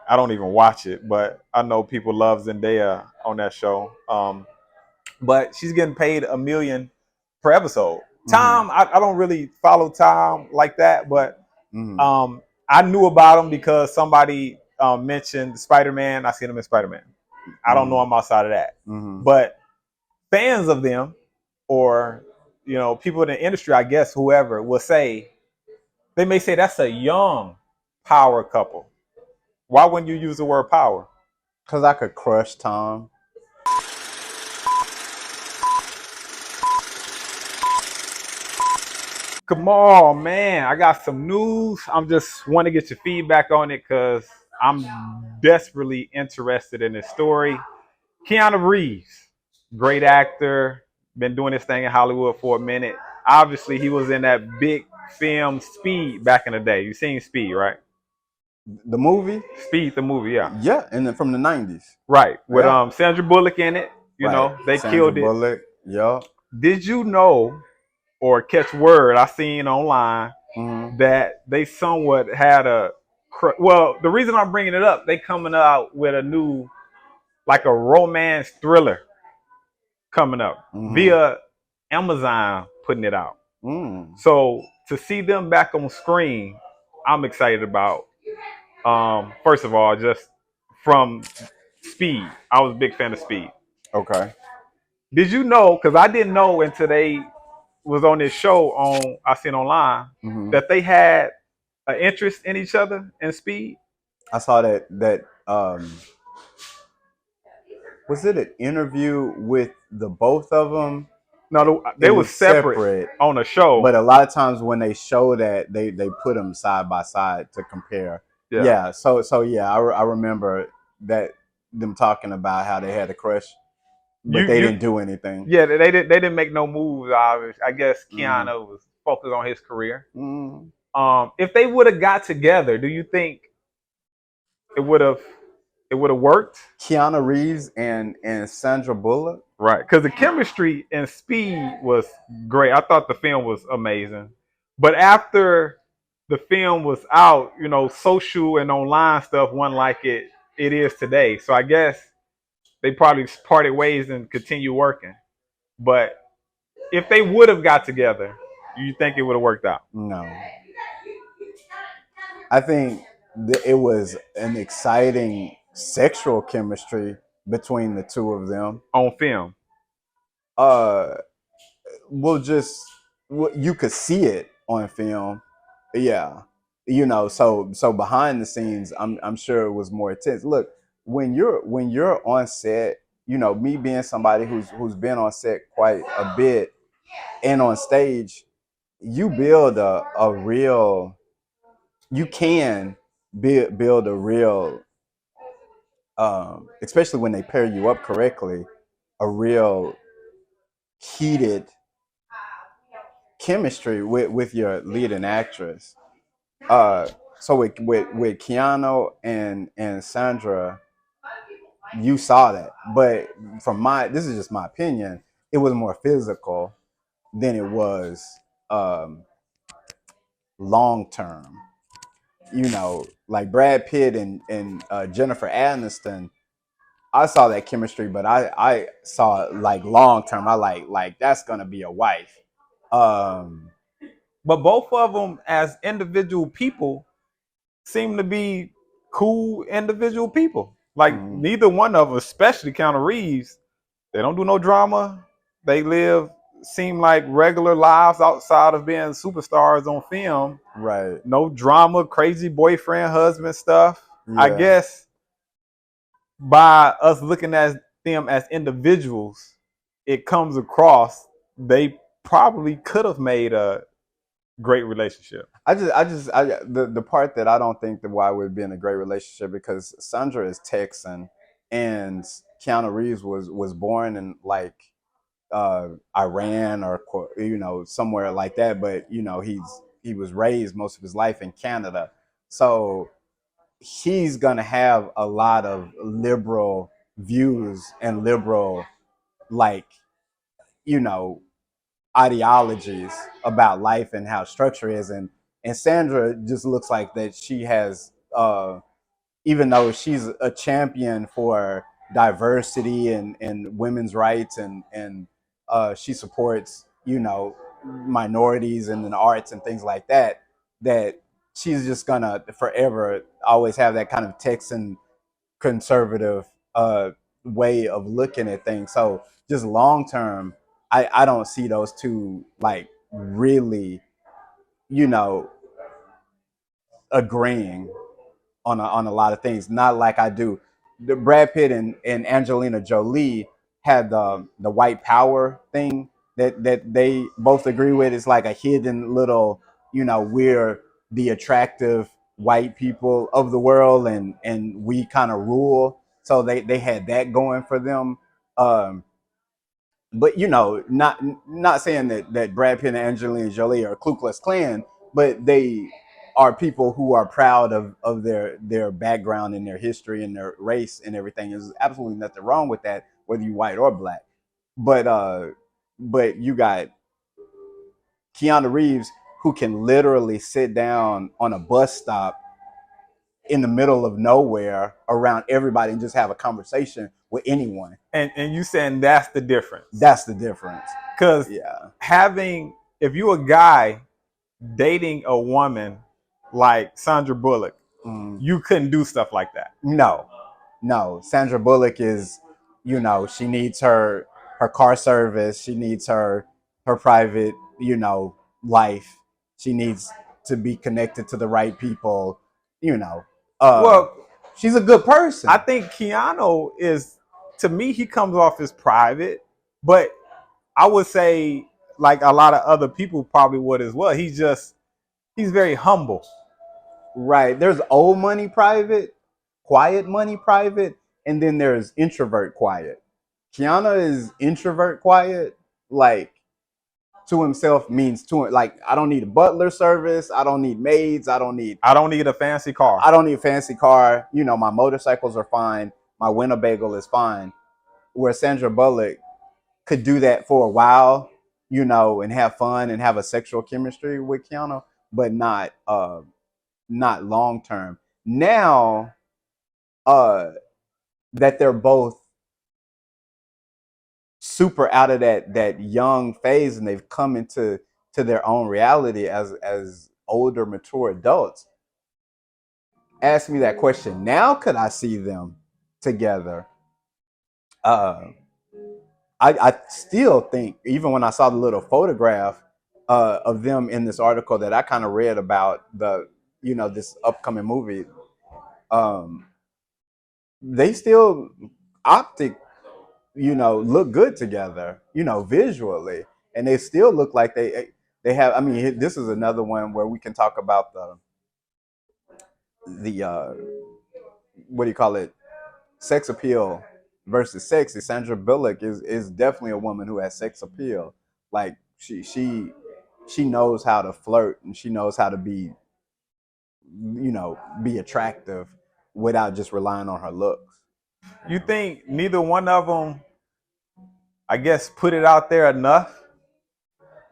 I don't even watch it, but I know people love Zendaya on that show. But she's getting paid $1 million per episode. Tom, I don't really follow Tom like that, but I knew about him because somebody mentioned Spider-Man. I seen him in Spider-Man. I don't know him outside of that, but fans of them, or people in the industry, I guess whoever will say, they may say that's a young power couple. Why wouldn't you use the word power? Because I could crush Tom. Come on, man. I got some news. I'm just want to get your feedback on it because I'm desperately interested in this story. Keanu Reeves, great actor, been doing this thing in Hollywood for a minute. Obviously, he was in that big film Speed back in the day. You seen Speed, right? The movie? Speed, the movie, yeah. Yeah, and then from the 90s. Right, with Sandra Bullock in it. They Sandra killed it. Bullock. Yep. Did you know or catch word I seen online that they somewhat had the reason I'm bringing it up, they coming out with a new, like a romance thriller coming up via Amazon putting it out. So to see them back on screen, I'm excited about. First of all, just from Speed, I was a big fan of Speed. Okay. Did you know? Because I didn't know until they was on this show I seen online that they had an interest in each other in Speed. I saw that was it an interview with the both of them? No, they was separate on a show. But a lot of times when they show that, they put them side by side to compare. Yeah. So yeah, I remember that, them talking about how they had a crush, but they didn't do anything. Yeah, they didn't make no moves. I guess Keanu was focused on his career. If they would have got together, do you think it would have worked? Keanu Reeves and Sandra Bullock, right? Because the chemistry in Speed was great. I thought the film was amazing, but after the film was out, social and online stuff wasn't like it is today. So I guess they probably parted ways and continue working. But if they would have got together, do you think it would have worked out? No. I think it was an exciting sexual chemistry between the two of them on film. You could see it on film. Yeah. So behind the scenes, I'm sure it was more intense. Look, when you're on set, me being somebody who's been on set quite a bit and on stage, you build a real, you can build a real, especially when they pair you up correctly, a real heated chemistry with your leading actress. So with Keanu and Sandra, you saw that. But this is just my opinion, it was more physical than it was long term. Like Brad Pitt and Jennifer Aniston, I saw that chemistry, but I saw it like long term. I like that's gonna be a wife. But both of them as individual people seem to be cool individual people. Like neither one of them, especially Keanu Reeves, they don't do no drama. They seem like regular lives outside of being superstars on film. Right. No drama, crazy boyfriend, husband stuff. Yeah. I guess by us looking at them as individuals, it comes across they probably could have made a great relationship. The part that I don't think that why it would have been a great relationship, because Sandra is Texan and Keanu Reeves was born in like Iran or somewhere like that, but he was raised most of his life in Canada, so he's gonna have a lot of liberal views and liberal, like, ideologies about life and how structure is, and Sandra just looks like that she has even though she's a champion for diversity and women's rights and she supports, you know, minorities and in the arts and things like that, that she's just gonna forever always have that kind of Texan conservative way of looking at things. So just long term, I don't see those two like really, you know, agreeing on a lot of things. Not like I do. The Brad Pitt and Angelina Jolie had the white power thing that they both agree with. It's like a hidden little, you know, we're the attractive white people of the world and we kind of rule. So they had that going for them. Um, but you know, not saying that Brad Pitt and Angelina Jolie are Ku Klux Klan, but they are people who are proud of their background and their history and their race and everything. There's absolutely nothing wrong with that, whether you white or black. But but you got Keanu Reeves who can literally sit down on a bus stop in the middle of nowhere around everybody and just have a conversation with anyone. And you saying that's the difference? That's the difference. Because Yeah. if you a guy dating a woman like Sandra Bullock, you couldn't do stuff like that. No. Sandra Bullock is, you know, she needs her car service. She needs her private, you know, life. She needs to be connected to the right people. You know, Well, she's a good person. I think Keanu is, to me, he comes off as private, but I would say, like a lot of other people probably would as well. He's very humble. Right. There's old money private, quiet money private, and then there's introvert quiet. Kiana is introvert quiet, like to himself means to it. Like I don't need a butler service. I don't need maids. I don't need a fancy car. I don't need a fancy car. You know, my motorcycles are fine. My Winnebago is fine. Where Sandra Bullock could do that for a while, you know, and have fun and have a sexual chemistry with Keanu, but not long term. Now, that they're both super out of that young phase and they've come into their own reality as older, mature adults. Ask me that question. Now could I see them together? Uh I still think, even when I saw the little photograph of them in this article that I kind of read about this upcoming movie, um, they still optic, look good together, visually, and they still look like they have. I mean, this is another one where we can talk about the what do you call it, sex appeal versus sexy. Sandra Bullock is definitely a woman who has sex appeal. Like she knows how to flirt and she knows how to be attractive without just relying on her looks. You think neither one of them, I guess, put it out there enough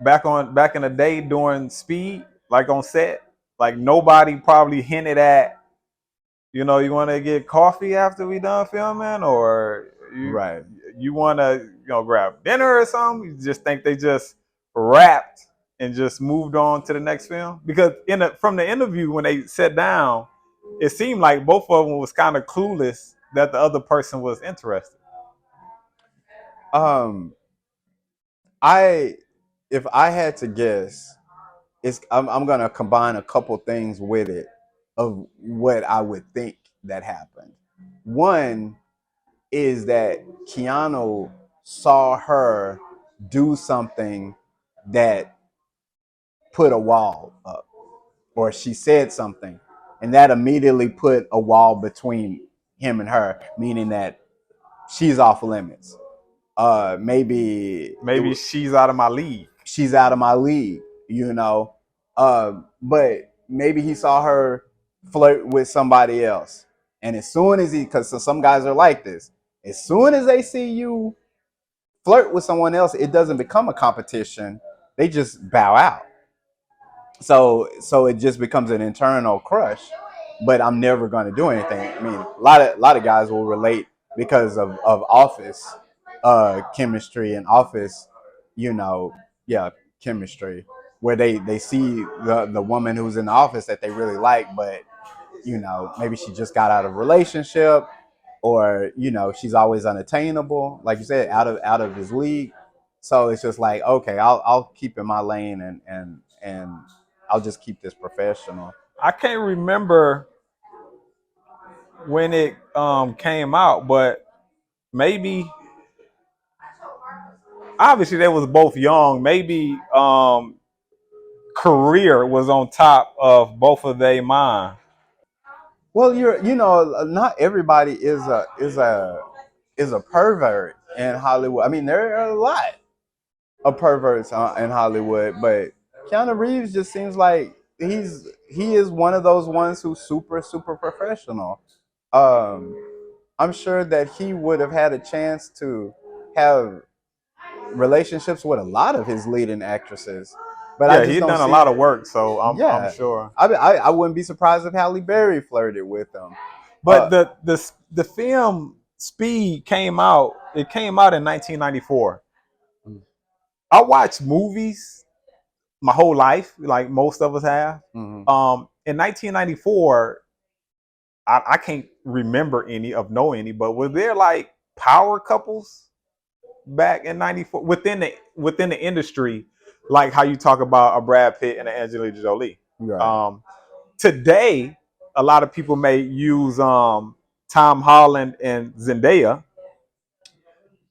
back in the day during Speed, like on set? Like nobody probably hinted at, you want to get coffee after we done filming, or Right. you want to, grab dinner or something. You just think they just wrapped and just moved on to the next film? Because from the interview when they sat down, it seemed like both of them was kind of clueless that the other person was interested. I If I had to guess, I'm gonna combine a couple things with it of what I would think that happened. One is that Keanu saw her do something that put a wall up, or she said something, and that immediately put a wall between him and her, meaning that she's off limits. Maybe she's out of my league. She's out of my league, you know. But maybe he saw her flirt with somebody else. And as soon as because some guys are like this, as soon as they see you flirt with someone else, it doesn't become a competition. They just bow out. So it just becomes an internal crush. but I'm never going to do anything. I mean, a lot of guys will relate because of office chemistry and office, you know, yeah, chemistry, where they see the woman who's in the office that they really like, but maybe she just got out of a relationship, or she's always unattainable, like you said, out of his league. So it's just like, okay, I'll keep in my lane, and I'll just keep this professional. I can't remember when it came out, but maybe obviously they was both young. Maybe career was on top of both of their mind. Well, not everybody is a pervert in Hollywood. I mean, there are a lot of perverts in Hollywood, but Keanu Reeves just seems like he is one of those ones who's super super professional. Um, I'm sure that he would have had a chance to have relationships with a lot of his leading actresses, but I Yeah, just he'd don't done a see. lot of work, so I'm Yeah, sure. I wouldn't be surprised if Halle Berry flirted with him. But the film Speed came out. It came out in 1994. I watched movies my whole life, like most of us have. Mm-hmm. In 1994, I can't remember any of know any, but were there like power couples back in '94 within the industry, like how you talk about a Brad Pitt and an Angelina Jolie? Right. Um, Today, a lot of people may use Tom Holland and Zendaya.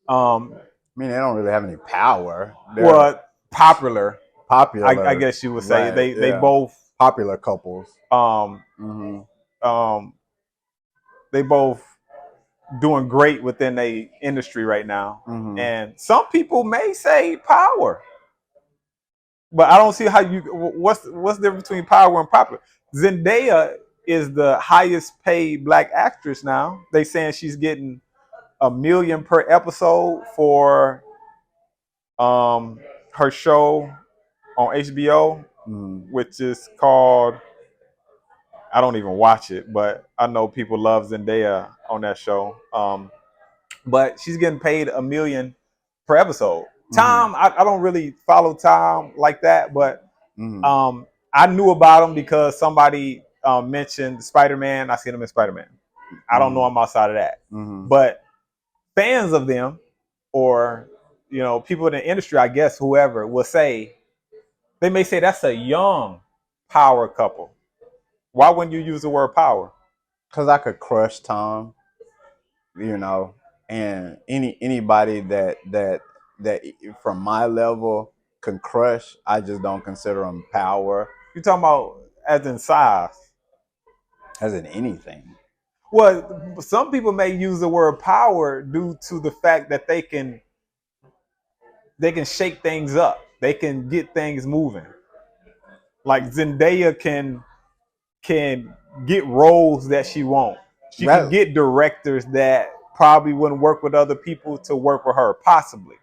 Um, I mean, they don't really have any power. They're well, popular, I popular, guess you would say. right? They Yeah, both popular couples. um, Mm-hmm. um, they both doing great within the industry right now. Mm-hmm. And some people may say power, but I don't see how you what's the difference between power and popular. Zendaya is the highest paid black actress now. They saying she's getting $1 million per episode for um her show on HBO, Mm-hmm. which is called, I don't even watch it, but I know people love Zendaya on that show. But she's getting paid $1 million per episode. Mm-hmm. Tom, I don't really follow Tom like that, but Mm-hmm. I knew about him because somebody mentioned Spider-Man. I seen him in Spider-Man. I don't know him outside of that, Mm-hmm. but fans of them, or people in the industry, I guess whoever will say, they may say that's a young power couple. Why wouldn't you use the word power? Because I could crush Tom, you know, and anybody that from my level can crush. I just don't consider them power You talking about as in size? as in anything. Well, some people may use the word power due to the fact that they can shake things up. They can get things moving. Like Zendaya can get roles that she won't. She can That get directors that probably wouldn't work with other people to work with her, possibly.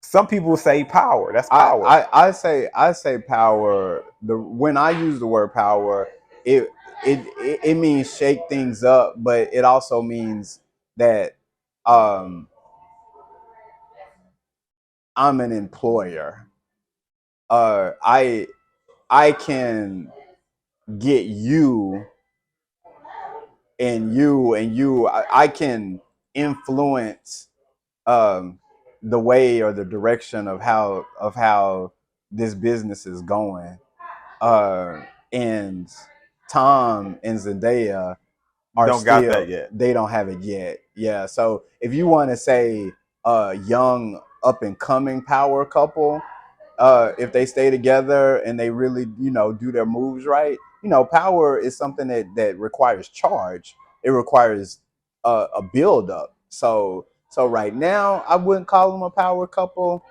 Some people say power. That's I, power. I say power. When I use the word power, it it means shake things up, but it also means that um, I'm an employer. I can get you and you and you. I can influence the way or the direction of how this business is going. And Tom and Zendaya are Don't got that still, yet. they don't have it yet. Yeah. So if you want to say a young up and coming power couple, if they stay together and they really, do their moves right, power is something that requires charge. It requires a build up. So right now, I wouldn't call them a power couple.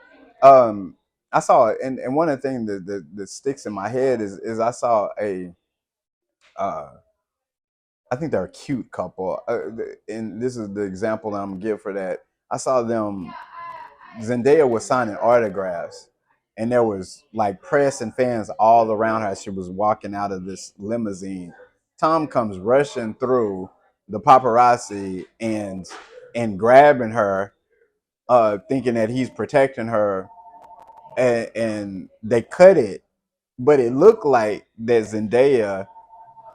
Um, I saw it, and one of the things that sticks in my head is I saw uh, I think they're a cute couple, and this is the example that I'm gonna give for that. I saw them. Zendaya was signing autographs, and there was like press and fans all around her as she was walking out of this limousine Tom comes rushing through the paparazzi and grabbing her, thinking that he's protecting her, and they cut it, but it looked like that Zendaya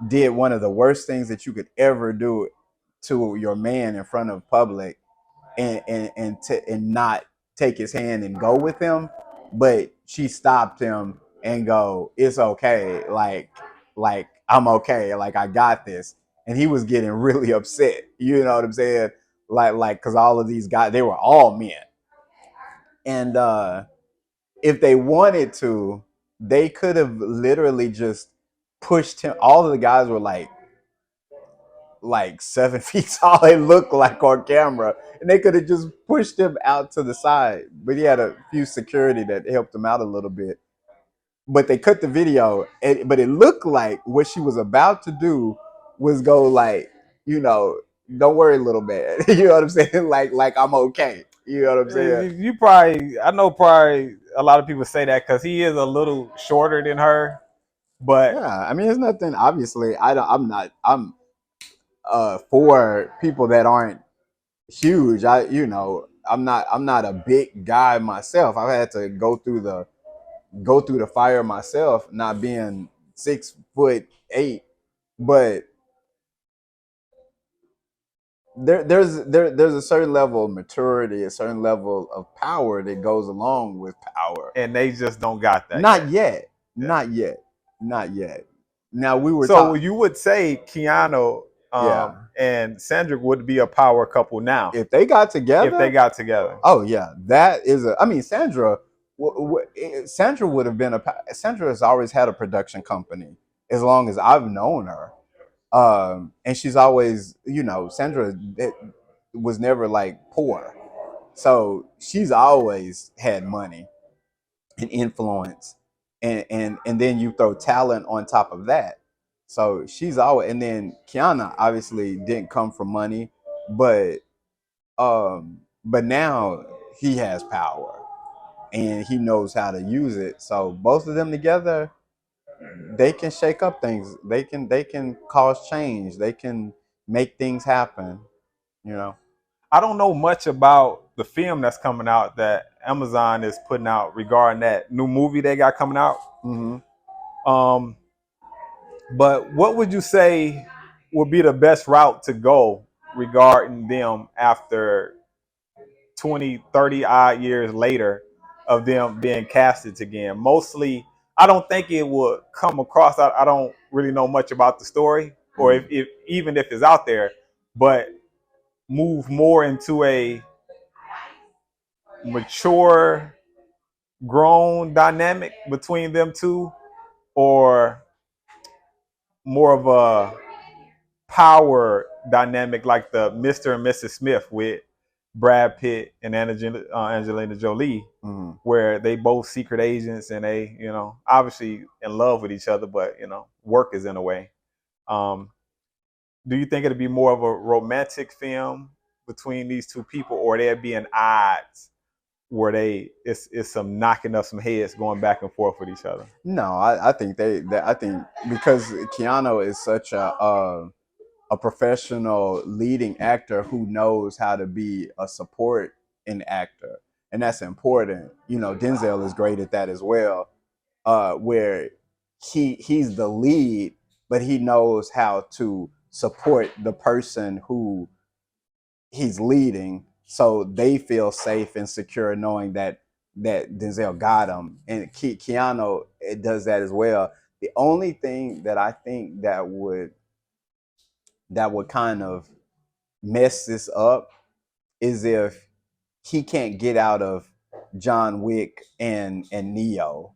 did one of the worst things that you could ever do to your man in front of public, and not take his hand and go with him, but she stopped him and go, "It's okay, like I'm okay, like I got this," and he was getting really upset. You know what I'm saying? Like because all of these guys, they were all men, and if they wanted to, they could have literally just pushed him. All of the guys were like 7 feet tall. They looked like on camera, and they could have just pushed him out to the side. But he had a few security that helped him out a little bit. But they cut the video, but it looked like what she was about to do was go like, you know, don't worry, little man. You know what I'm saying? Like I'm okay. You know what I'm saying? You probably, I know, probably a lot of people say that because he is a little shorter than her, but Yeah, I mean, it's nothing. Obviously, I don't. I'm not. I'm for people that aren't huge. I'm not a big guy myself. I've had to go through the fire myself, not being 6'8", but there's a certain level of maturity, a certain level of power that goes along with power. and they just don't got that Not yet. yet, Yeah. not yet, not yet. Now we were So talking. you would say Keanu Yeah, and Sandra would be a power couple now if they got if they together, got together. oh yeah, that is a. I mean, Sandra, Sandra would have been a. Sandra has always had a production company as long as I've known her, and she's always, Sandra was never like poor, so she's always had money and influence, and then you throw talent on top of that, so she's always. And then Kiana obviously didn't come from money, but now he has power and he knows how to use it. So both of them together, they can shake up things. They can cause change. They can make things happen. You know. I don't know much about the film that's coming out that Amazon is putting out regarding that new movie they got coming out. Mm-hmm. Um, but what would you say would be the best route to go regarding them after 20, 30 odd years later of them being casted again? Mostly, I don't think it would come across. I don't really know much about the story, or if even if it's out there, but move more into a mature, grown dynamic between them two, or more of a power dynamic like the Mr. and Mrs. Smith with Brad Pitt and Angelina Jolie, Mm-hmm. where they both secret agents and they, obviously in love with each other, but work is in a way. Um, do you think it'd be more of a romantic film between these two people, or there'd be an odds where it's some knocking up some heads going back and forth with each other? No, I think I think because Keanu is such a professional leading actor who knows how to be a support in actor, and that's important. Denzel is great at that as well, where he's the lead, but he knows how to support the person who he's leading, so they feel safe and secure knowing that Denzel got him, and Keanu, it does that as well. The only thing that I think that would kind of mess this up is if he can't get out of John Wick and Neo.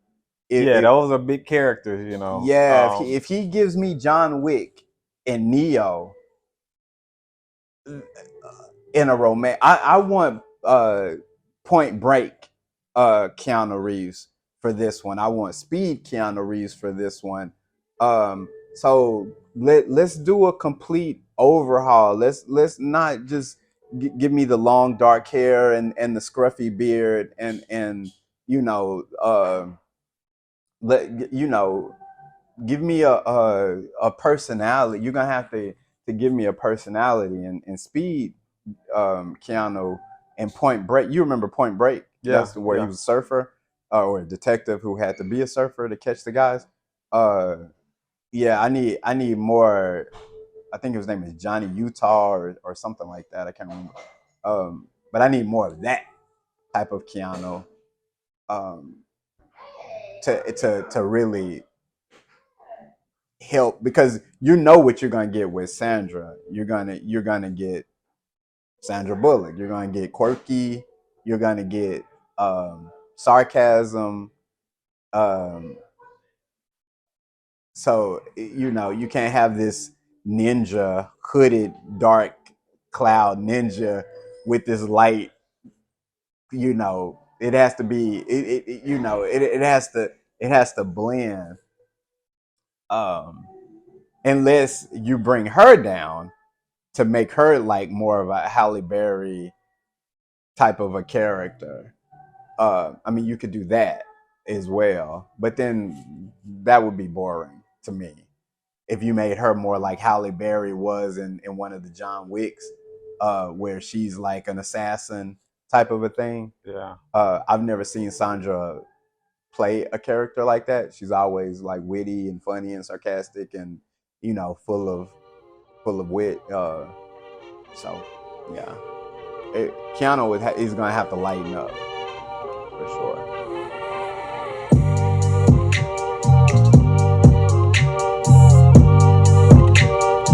Yeah, If those are big characters, Yeah, if he gives me John Wick and Neo in a romance, I want Point Break Keanu Reeves for this one. I want Speed Keanu Reeves for this one. So let's do a complete overhaul. Let's not just give me the long dark hair and the scruffy beard and you know let you know give me a personality. You're gonna have to give me a personality and Speed. Keanu and Point Break. You remember Point Break? Yeah, That's where he yeah, was a surfer or a detective who had to be a surfer to catch the guys. Uh, yeah, I need more. I think his name is Johnny Utah or something like that. I can't remember. But I need more of that type of Keanu um, to really help because you know what you're gonna get with Sandra. You're gonna get Sandra Bullock. You're gonna get quirky. You're gonna get sarcasm. Um, so you can't have this ninja hooded dark cloud ninja with this light. It has to be. It has to blend. Um, unless you bring her down to make her like more of a Halle Berry type of a character. I mean, you could do that as well, but then that would be boring to me. If you made her more like Halle Berry was in one of the John Wicks, where she's like an assassin type of a thing. yeah, I've never seen Sandra play a character like that. She's always like witty and funny and sarcastic and full of wit. So yeah, Keanu is gonna have to lighten up for sure.